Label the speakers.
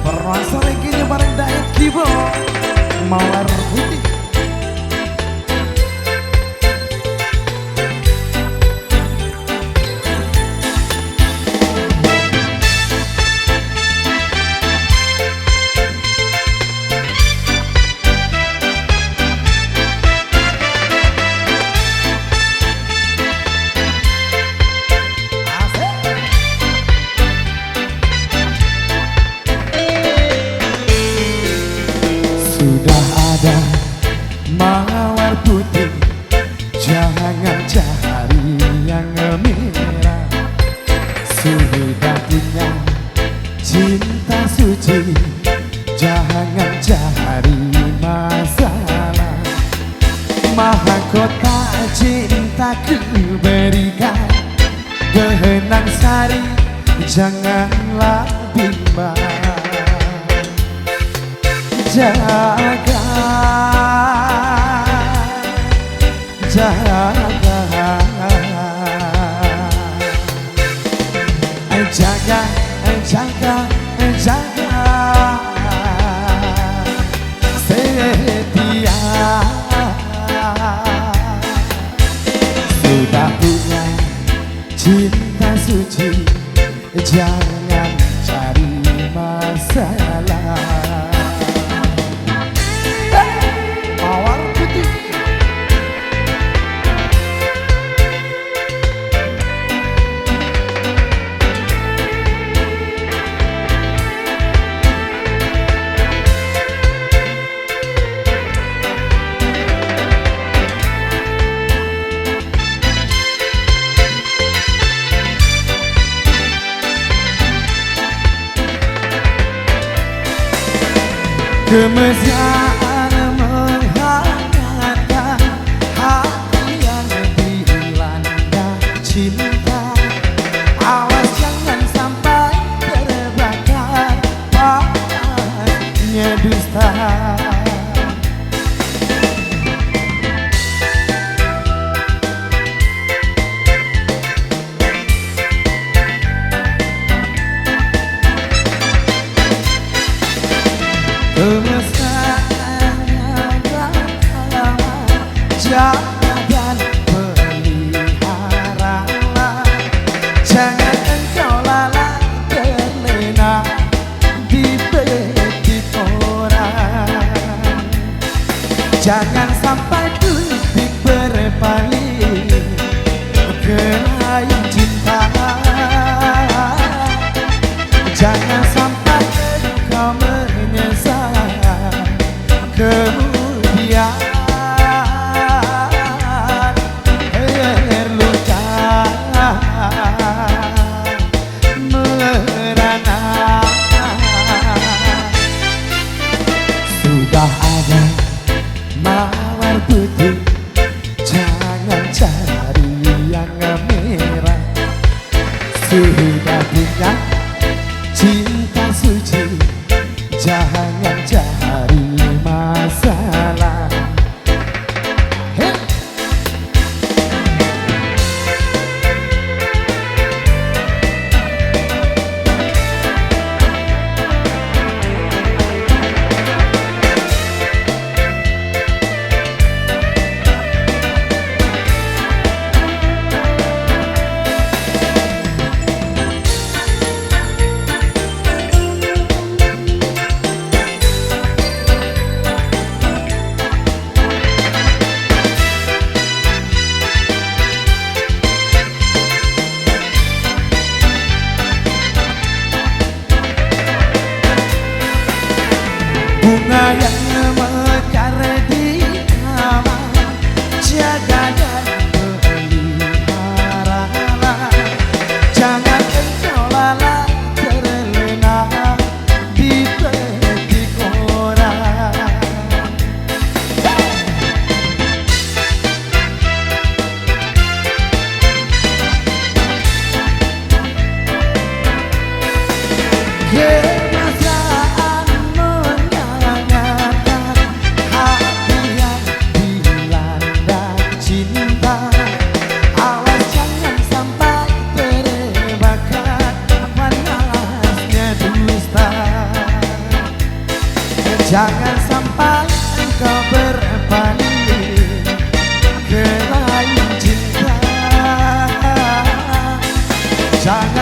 Speaker 1: Perasa reginya bareng Dayak Kibo Mawar Putih. Sudah ada mawar putih, jangan cari yang merah. Sudah punya cinta suci, jangan cari masalah. Mahkota cintaku berikan, kehenang sari janganlah bimbang. Jaga, jaga, jaga, jaga, jaga, setia. Sudah punya cinta suci, jangan cari masalah. Kemesraan menghangatkan hati yang dilanda cinta. Awas jangan sampai terbakar panasnya dusta. Kemesraan lama-lama jaga dan peliharalah. Jangan engkau lalai terlena di petik orang. Jangan sampai detik berpaling ke lain cinta. Jangan sampai engkau menyesal kemudian terluka merana. Sudah ada mawar putih, jangan cari yang merah. Sudah punya cinta suci, jangan cari masalah. Hey. Bunga yang mekar di taman, jaga dan peliharalah. Jangan engkau lalai terlena di petik orang. Kemesraan menyangat Jangan sampai engkau berpaling ke lain cinta. Jangan